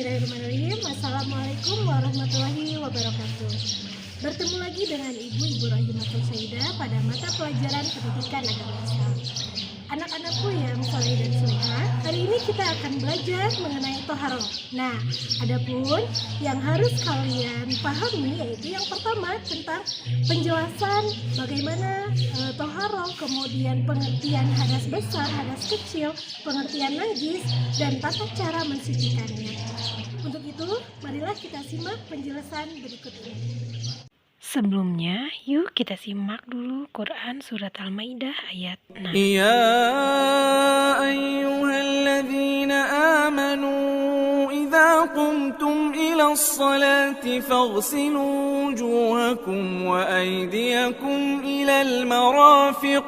Bismillahirrahmanirrahim. Assalamualaikum warahmatullahi wabarakatuh. Bertemu lagi dengan Ibu Rahimatul Saidah pada mata pelajaran pendidikan agama Islam. Anak-anakku yang soleh dan solehah, hari ini kita akan belajar mengenai toharoh. Nah, adapun yang harus kalian pahami yaitu yang pertama tentang penjelasan bagaimana toharoh, kemudian pengertian hadas besar, hadas kecil, pengertian najis, dan tata cara mensucikannya. Untuk itu, marilah kita simak penjelasan berikut ini. Sebelumnya, yuk kita simak dulu Quran Surat Al-Maidah ayat 6. Ya ayyuhalladzina amanu idza qumtum ila as-salati faghsilu wujuhakum wa aydiyakum ila al-marafiq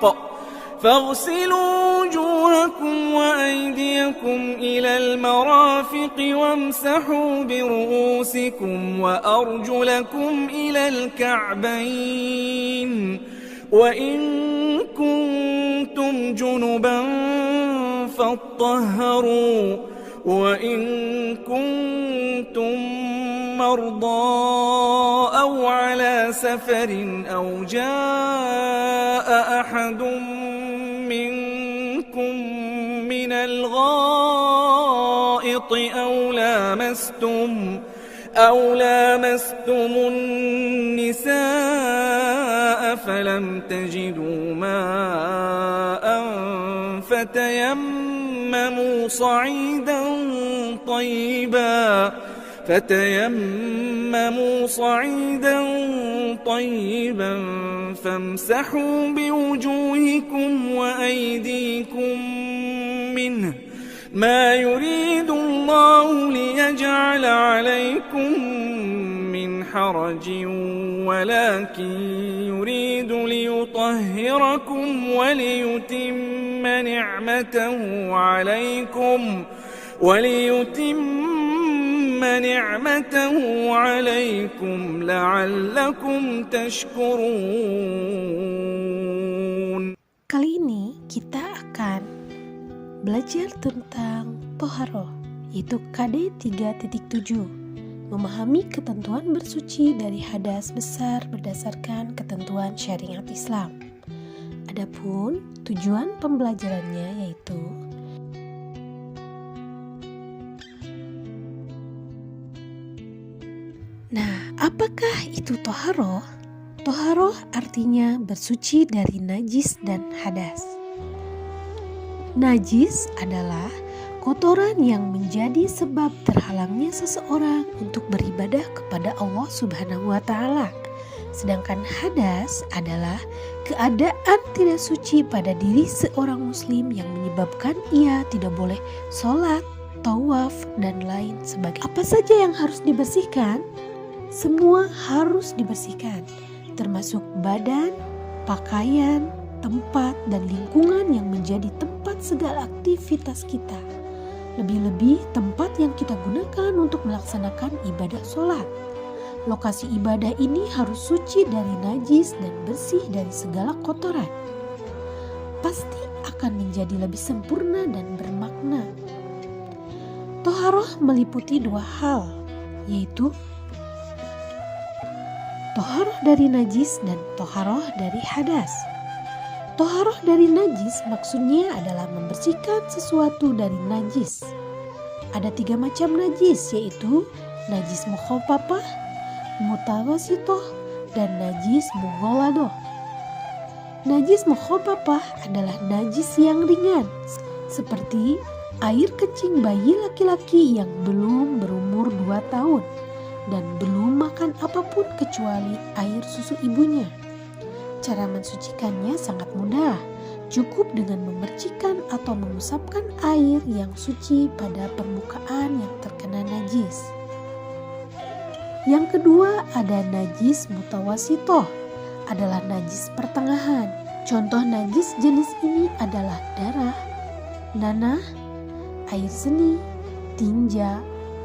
وامسحوا برؤوسكم وأرجلكم إلى الكعبين وإن كنتم جنبا فاطهروا وإن كنتم مرضى أو على سفر أو جاء أحد منكم من الغائط أو لامستم النساء فلم تجدوا ماء فتيمموا صعيدا طيبا فامسحوا بوجوهكم وأيديكم منه ما يريد الله ليجعل عليكم من حرج ولكن يريد ليطهركم وليتم نعمته عليكم لعلكم تشكرون. Kali ini kita akan belajar tentang toharoh, yaitu KD 3.7, memahami ketentuan bersuci dari hadas besar berdasarkan ketentuan syariat Islam. Adapun tujuan pembelajarannya yaitu apakah itu toharoh? Toharoh artinya bersuci dari najis dan hadas. Najis adalah kotoran yang menjadi sebab terhalangnya seseorang untuk beribadah kepada Allah Subhanahu wa Ta'ala. Sedangkan hadas adalah keadaan tidak suci pada diri seorang muslim yang menyebabkan ia tidak boleh sholat, tawaf, dan lain sebagainya. Apa saja yang harus dibersihkan? Semua harus dibersihkan, termasuk badan, pakaian, tempat, dan lingkungan yang menjadi tempat segala aktivitas kita. Lebih-lebih tempat yang kita gunakan untuk melaksanakan ibadah sholat. Lokasi ibadah ini harus suci dari najis dan bersih dari segala kotoran. Pasti akan menjadi lebih sempurna dan bermakna. Toharoh meliputi dua hal, yaitu toharoh dari najis dan toharoh dari hadas. Toharoh dari najis maksudnya adalah membersihkan sesuatu dari najis. Ada 3 macam najis, yaitu najis mukhafafah, mutawasitoh, dan najis mughaladoh. Najis mukhafafah adalah najis yang ringan, seperti air kencing bayi laki-laki yang belum berumur 2 tahun dan belum makan apapun kecuali air susu ibunya. Cara mensucikannya sangat mudah, cukup dengan memercikkan atau mengusapkan air yang suci pada permukaan yang terkena najis. Yang kedua ada najis mutawasitoh, adalah najis pertengahan. Contoh najis jenis ini adalah darah, nanah, air seni, tinja,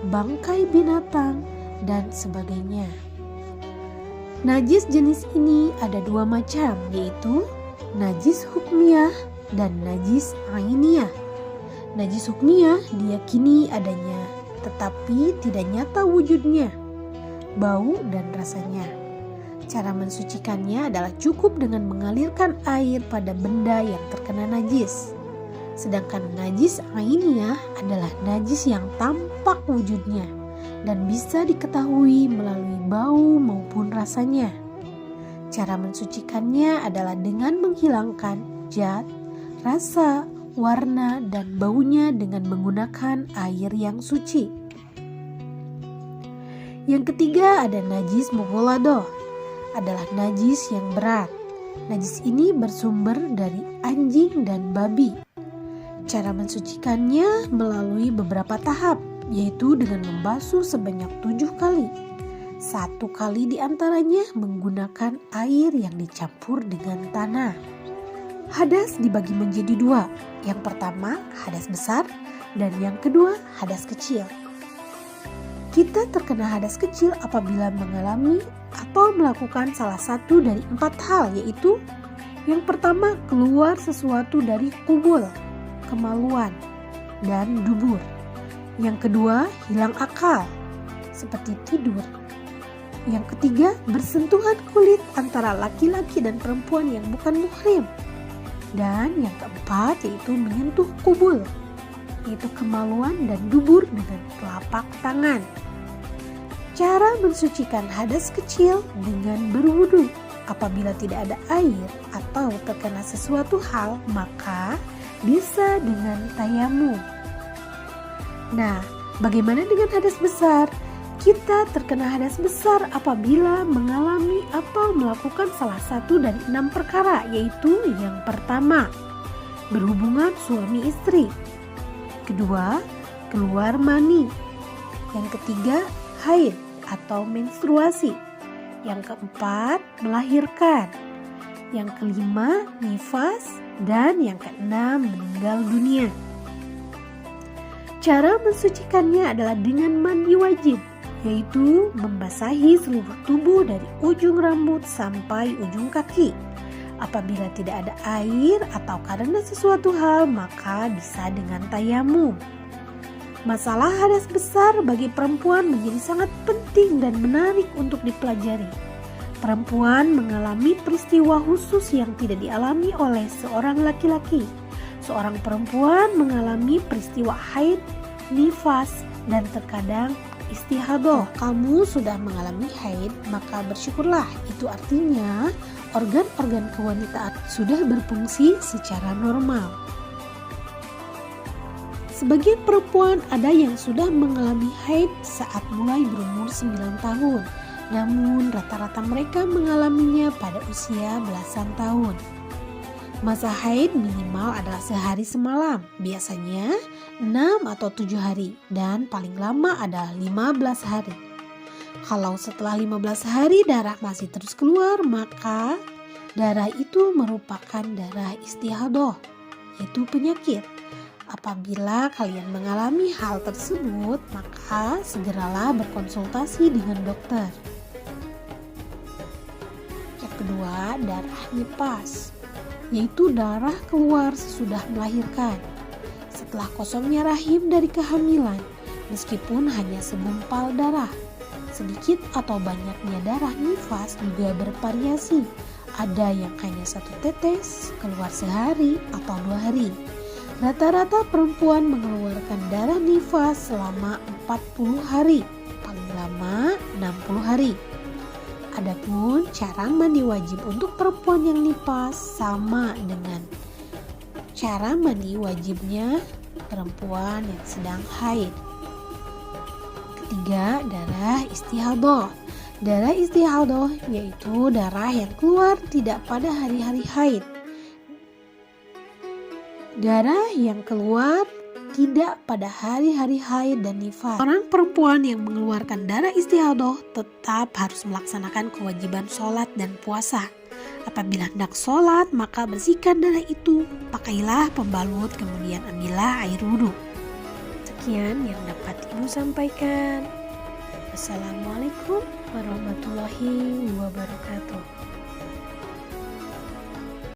bangkai binatang, dan sebagainya. Najis jenis ini ada 2 macam, yaitu najis hukmiyah dan najis ainiyah. Najis hukmiyah diyakini adanya tetapi tidak nyata wujudnya, bau dan rasanya. Cara mensucikannya adalah cukup dengan mengalirkan air pada benda yang terkena najis. Sedangkan najis ainiyah adalah najis yang tampak wujudnya dan bisa diketahui melalui bau maupun rasanya. Cara mensucikannya adalah dengan menghilangkan zat, rasa, warna, dan baunya dengan menggunakan air yang suci. Yang ketiga ada najis mughaladah, adalah najis yang berat. Najis ini bersumber dari anjing dan babi. Cara mensucikannya melalui beberapa tahap, yaitu dengan membasuh sebanyak 7 kali. 1 kali diantaranya menggunakan air yang dicampur dengan tanah. Hadas dibagi menjadi 2. Yang pertama hadas besar dan yang kedua hadas kecil. Kita terkena hadas kecil apabila mengalami atau melakukan salah satu dari 4 hal, yaitu yang pertama keluar sesuatu dari kubul, kemaluan, dan dubur. Yang kedua hilang akal seperti tidur. Yang ketiga bersentuhan kulit antara laki-laki dan perempuan yang bukan muhrim. Dan yang keempat yaitu menyentuh kubul, yaitu kemaluan dan dubur dengan telapak tangan. Cara mensucikan hadas kecil dengan berwudu. Apabila tidak ada air atau terkena sesuatu hal, maka bisa dengan tayamum. Nah, bagaimana dengan hadas besar? Kita terkena hadas besar apabila mengalami atau melakukan salah satu dari 6 perkara, yaitu yang pertama, berhubungan suami istri. Kedua, keluar mani. Yang ketiga, haid atau menstruasi. Yang keempat, melahirkan. Yang kelima, nifas. Dan yang keenam, meninggal dunia. Cara mensucikannya adalah dengan mandi wajib, yaitu membasahi seluruh tubuh dari ujung rambut sampai ujung kaki. Apabila tidak ada air atau karena sesuatu hal, maka bisa dengan tayamum. Masalah hadas besar bagi perempuan menjadi sangat penting dan menarik untuk dipelajari. Perempuan mengalami peristiwa khusus yang tidak dialami oleh seorang laki-laki. Seorang perempuan mengalami peristiwa haid, nifas, dan terkadang istihadah. Kamu sudah mengalami haid, maka bersyukurlah. Itu artinya organ-organ kewanitaan sudah berfungsi secara normal. Sebagian perempuan ada yang sudah mengalami haid saat mulai berumur 9 tahun. Namun rata-rata mereka mengalaminya pada usia belasan tahun. Masa haid minimal adalah sehari semalam, biasanya 6 atau 7 hari, dan paling lama adalah 15 hari. Kalau setelah 15 hari darah masih terus keluar, maka darah itu merupakan darah istihadah, yaitu penyakit. Apabila kalian mengalami hal tersebut, maka segeralah berkonsultasi dengan dokter. Yang kedua, darah nifas, yaitu darah keluar sesudah melahirkan. Setelah kosongnya rahim dari kehamilan, meskipun hanya segumpal darah, sedikit atau banyaknya darah nifas juga bervariasi. Ada yang hanya 1 tetes, keluar sehari atau 2 hari. Rata-rata perempuan mengeluarkan darah nifas selama 40 hari, paling lama 60 hari. Adapun cara mandi wajib untuk perempuan yang nifas sama dengan cara mandi wajibnya perempuan yang sedang haid. Ketiga, darah istihadah. Darah istihadah yaitu darah yang keluar tidak pada hari-hari haid. Darah yang keluar tidak pada hari-hari haid dan nifas. Orang perempuan yang mengeluarkan darah istihadah tetap harus melaksanakan kewajiban sholat dan puasa. Apabila hendak sholat, maka bersihkan darah itu, pakailah pembalut, kemudian ambillah air wudhu. Sekian yang dapat Ibu sampaikan. Assalamualaikum warahmatullahi wabarakatuh.